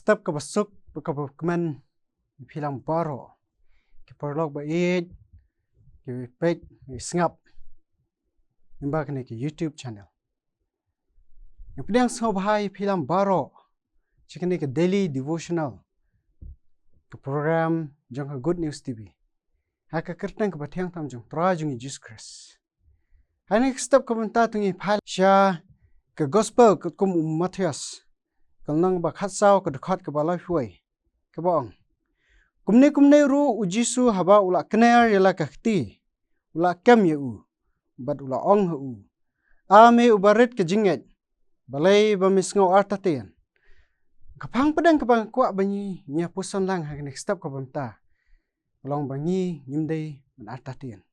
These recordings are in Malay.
step ke besuk ke kemen film baru ke perlok baik ke page sengap nimba kene ke YouTube channel yang pedang bahai film baru cikene ke daily devotional ke program jang ke Good News TV haka kertang ke batiang tam jang trajung Jesus Christ hani step ke benta tungi phal sha ke gospel ke kum Matthias kalnang ba khatsau ke dekat ke balai huai ke bong kumne ru ujisu haba ula kner yala kakti ula kem u bat ula ong u ame ubaret ke jinget balai ba misngau artaten kapang pedang kapang kwa banyi nya pusan lang ha next step ke benta long banyi nyimdei ban artaten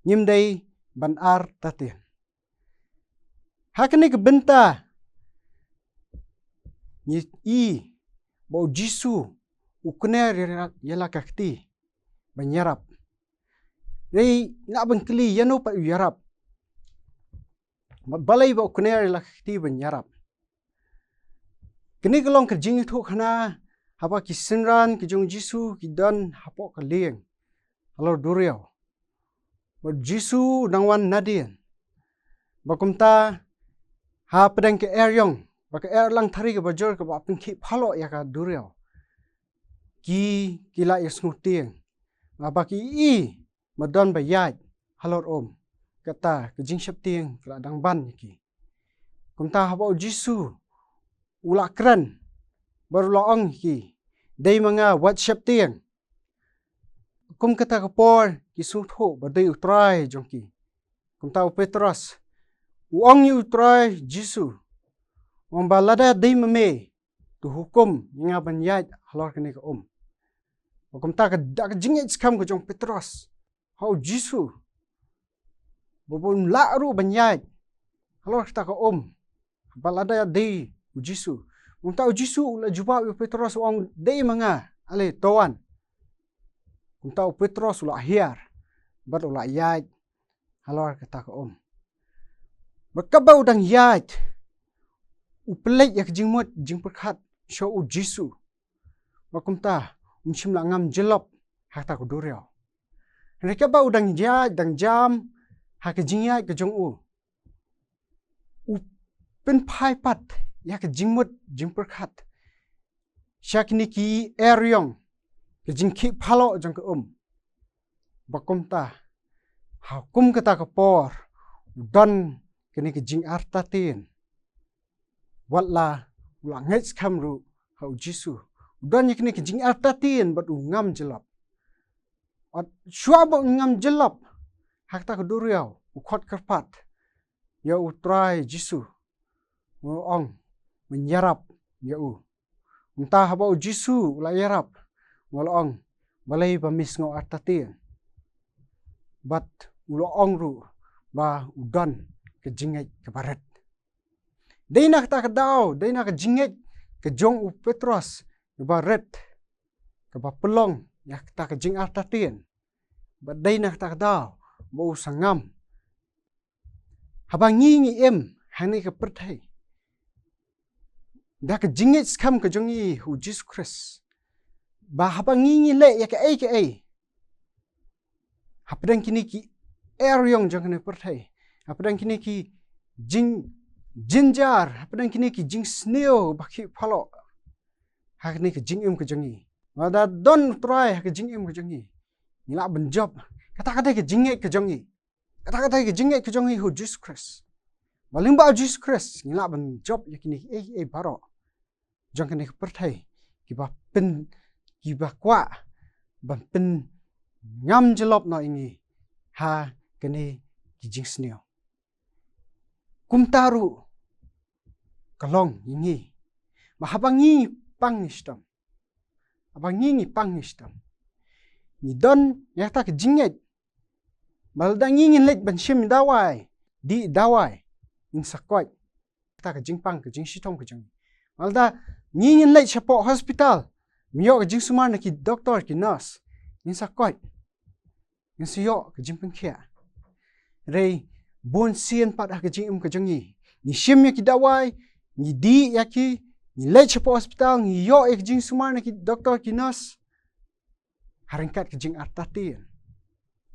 nyimdei ban artaten hakene ke benta ni i bau jisu ukner yala kakti banyarap rei ngabang kli yano pa yarap balai ba ukner yala kakti banyarap kini kelong kerjing itu khana haba kisinran kijung jisu kidan hapok kaleng alor duriau ba jisu dangwan nadien bakumta ha pedang ke eryong baka erlang thari ke bajor ke ba pingki phalo ya ka duriau ki kila yasngutieng ngabaki i madon bayat halor om kata ke jingshap tieng kala dang ban ki kumta haba jisu ula kran barula ong ki dei manga whatsapp tieng kum kata ke por ki sutho badai utrai jongki kumta petros uong yu utrai jisu ombalada dei mame tu hukum nga banyat halor kene ke om Hukum tak dak jingit skam ke jong Petros. Hau Jisu. Bobon laru banyat. Halo tak ke om. Balada dei Jisu. Unta Jisu la juba Petros wang dei manga ale toan. Unta Petros la hiar. Bat la yat. Halo kata ke om. Bakabau dang yat. Upelek yak jingmot jing perkat show Jisu. Bakumta umshim la ngam jelop hakta ko duriau reka ba udang ja dang jam hak jingya ke jong u pen phai pat ya ke jingmut jingperkhat shakni ki eryong ke jingki phalo jong ke bakomta hakum kata ke por don kini ke jing artatin wala ula ngets kamru hau Jisu dan yakni ke jing artatin bat ngam jelap at shua ba ngam jelap hakta ke duriau ukhot kerpat ya utrai Jisu ong menyarap ya entah haba Jisu la yarap walong balai ba misngo artatin bat ulong ru ba udan ke jinget ke barat deina ta ke dau deina ke jinget ke jong u Petros baret ke pelong ya ta ke jing artatin badai nak tak dau bau sangam habangi ngi em hani ke perthai da ke jingit skam ke jongi hu Jesus Christ ba habangi ngi le ya ke ai hapdang kini ki eryong jong ne perthai hapdang kini ki jing jinjar hapdang kini ki jing sneo bakhi phalo hakni ke jing ke jongi wada don try ke jing ke jongi ngila benjob kata ke jinget ke jongi kata ke jinget ke jongi hu Jesus Christ baling ba Jesus Christ ngila benjob yakini baro jong kene perthai ki ba pen ki ba kwa ban pen ngam jelop no ingi ha kene ki jing sneo kumtaru kalong ingi mahabangi pangistam abangi pangistam ni don ya ta ke jinget maldangi ngin lek ban shim dawai di dawai in sakwat ta ke jingpang ke jing shitong ke jing malda ngin lek chapo hospital miyo ke jing sumar na ki doctor ki nurse in sakwat in siyo ke jingpang khia rei bon sien pat ke jing ke jingi ni shim ya ki dawai ni di ya ki le cepo hospital yo ek jing sumar na ki doktor ki nurse haringkat ke jing artatin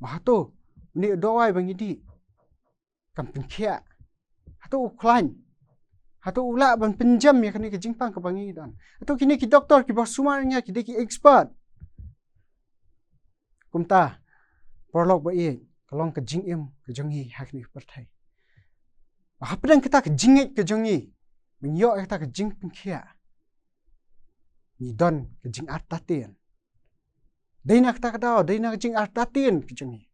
mahato ni doai bang idi kam penkia hato uklan hato ula ban pinjam ya kini ke jing pang ke bangi dan hato kini ki doktor ki bos sumar nya ki deki expert kumta porlok ba ye kalong ke jing em ke jongi hakni perthai hapdang kita ke jingit ke jongi menyo kita ke jing penkia ni don ke jing artatin Daina kata kata, daina jing artatin ke jongi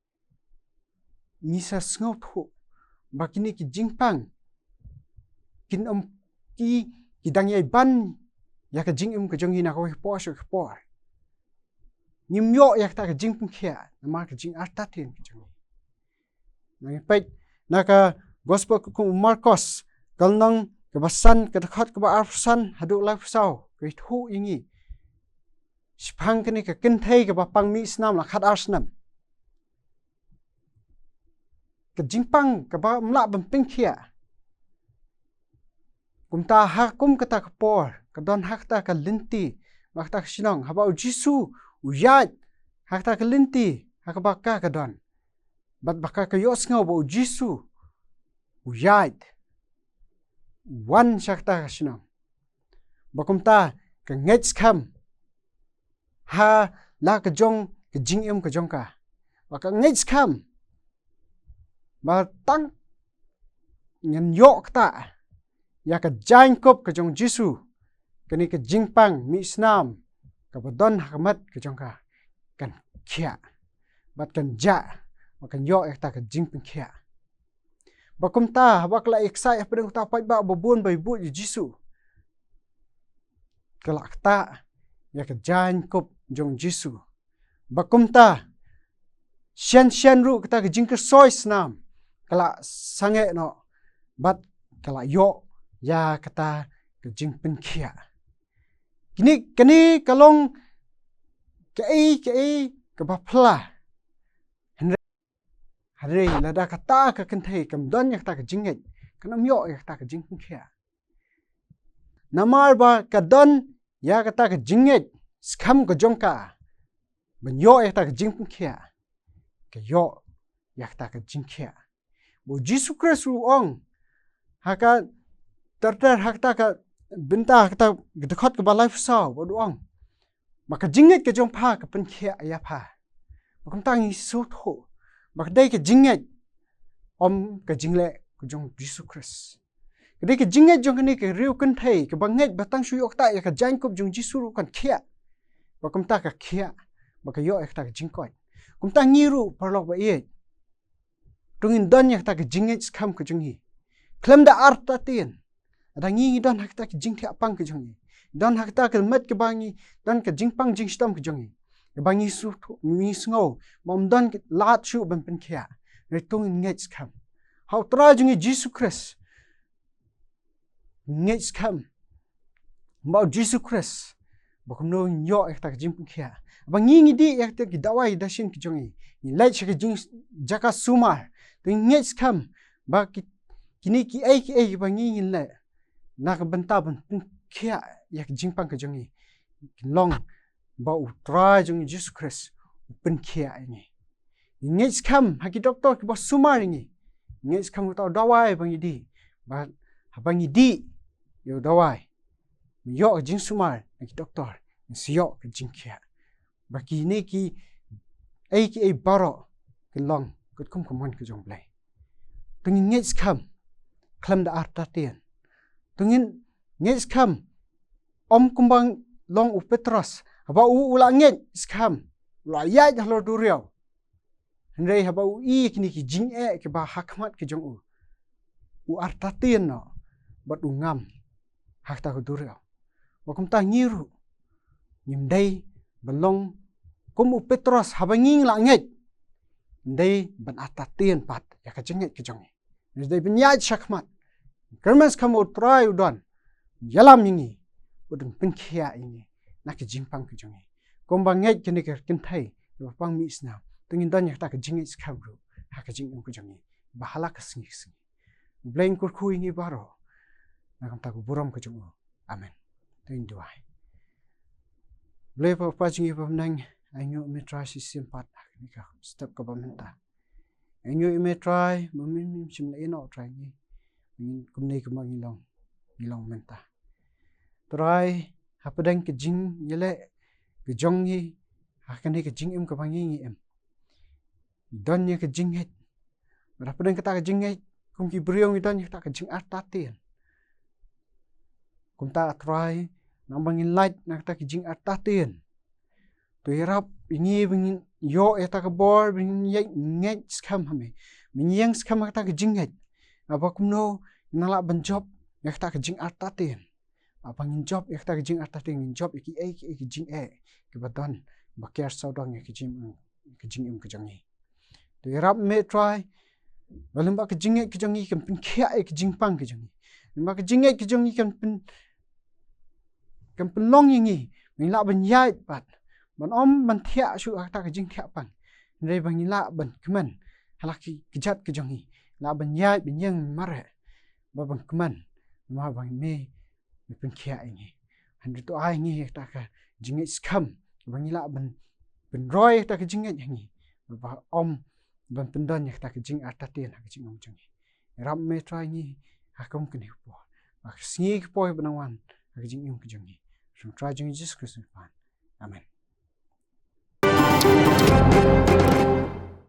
ni sa sngo thu bakini ki jingpang kin ki dang yai ban ya ka jing ke jongi na ko po shu po nim yo ya ta ka jing pung khia na ma ka jing artatin ke jongi na pe na ka gospel ku Marcos kalnang ke basan ke khat ke ba arsan hadu la sau ke thu ingi spang kini ke kenthei ke ba pang mi snam la khat arsnam ke jingpang ke ba mla ban pingkhia kumta ha kum kata ke por ke don hakta ke linti makta sinong haba jisu uyat hakta ke linti hakba ka ke don bat baka ke yos ngau bo jisu uyat wan shakta sinong bakumta ke ngets kham ha la ke jong ke jing em ke jong ka baka ngets kham ba tang ngen yok ta ya ka jain kop ke jong jisu kani ke jingpang mi snam ka bodon hakmat ke jong ka kan khia bat kan ja ba kan yo ek ta ke jingpang khia ba kum ta ba kla eksai apeng ta pai ba bobon bai bu jisu kala ta ya ka jain kop jong jisu ba kum ta shan ru ka ke jing ke soi snam kala sange no bat kala yo ya kata ke jing penkhia kini kalong ke ke bapla hare lada kata ke kenthei kam don yak ta ke jinget kanam yo yak ta ke jing penkhia namar ba ka don ya kata ke jinget skam ke jongka ben yo yak ta ke jing penkhia ke yo yak ta ke jingkhia bo jisu Kristus ong haka terter hakta ka binta hakta gedekot ke balai fusau bo ong maka jinget ke jong pha ke penkhia ya pha bakam tang Yesus tho bak dai ke jinget om ke jingle ke jong jisu Kristus ke dai ke jinget jong ni ke riu kan thei ke banget batang su yok ta ya ka jain kop jong jisu ru kan khia bakam ta ka khia baka yo ek ta ke jingkot kum ta ngiru parlok ba ye tungin don yak ta ke jinget skam ke jongi klem da artatin ada ngi don hak ta ke jingthi apang ke jongi don hak ta ke met ke bangi don ke jingpang jingstam ke jongi ke bangi su mi sngo mom don ke lat shu ban pen khia re tungin nget skam hau tra jongi jisu Christ nget skam ba jisu Christ bakum no yo ek ta ke jingpang khia bangi ngi di ek ta ke dawai dashin ke jongi ni lai che ke jing jaka sumar nget skam ba kini ki ai bangi ngin le na ka banta ban khia yak jingpang ke jongi long ba utra jongi Jesus Christ pen khia ni nget skam ha ki doktor ki ba sumar ni nget skam ta dawai bangi di ba bangi di yo dawai yo jing sumar ki doktor si yo ke jing khia ba ki ni ki ai baro ke long kut kum mon ke jong blai tungin nget skam klam da artatin tungin nget skam om kumbang long u Petros haba u ula nget skam la ya halo duriao ndrei haba u kini ki jing ke ba hakmat ke jong u artatin no bat u ngam hak ta duriao wakum ta ngiru nimdai belong kum u Petros haba nging la nget ndai ban artatin pat ya ka jinget ke jong ndai binyaj shakmat kermas kamu try udon yalam ini udun penkhia ini nak jingpang ke jongi kombang ngai kini ke kinthai pang mi sna tungin don yak ta ke jingai skabru ha ke jing ke jongi bahala ke singi singi blain kur khu ini baro nakam ta ku buram ke jongo amen Tuin duai. Lepa pajingi pamnang anyo me try si simpat nika step ka pamenta. Anyo me try mamin simla ino try ni. Min kumnei kumang ilong menta. Try hapadang ke jing yele ke jongi hakani ke jing im ka pangi em. Donnya ke jing het. Hapadang kata ke jing het kum ki briong donnya kata ke jing artatin. Kum ta try nambangin light na kata ke jing artatin. Tu hirap ingi bingin yo eta ke bor bingin yek ngek skam hame. Minyang skam kata ke jing het. Apa kumno nala ban job ya kata ke jing artatin. Apa ngin job ya kata ke jing artatin ngin job iki ke jing ke badan bakar saudang ya ke jing im ke jangi. Tu hirap me try balimba ke jing ke jangi kan pin kia ke jing pang ke jangi. Limba ke jing ke jangi kan pin long yingi min la ban yai pat. Ban om ban thia su kata ke jing thia pang. Ndai bang la ban keman halaki kejat ke jangi. La ban yai bin yang mare. Ba bang keman ma bang me pin kia ingi. Handu tu ai ngi kata ke jing skam bang la ban roy kata ke jing yangi. Ba om ban pendon kata ke jing artatin ke jing om jangi. Rap me try ngi hakom kini po. Ba sngi po banwan ke jing im ke jangi. Try jing Jesus Christ. Amen.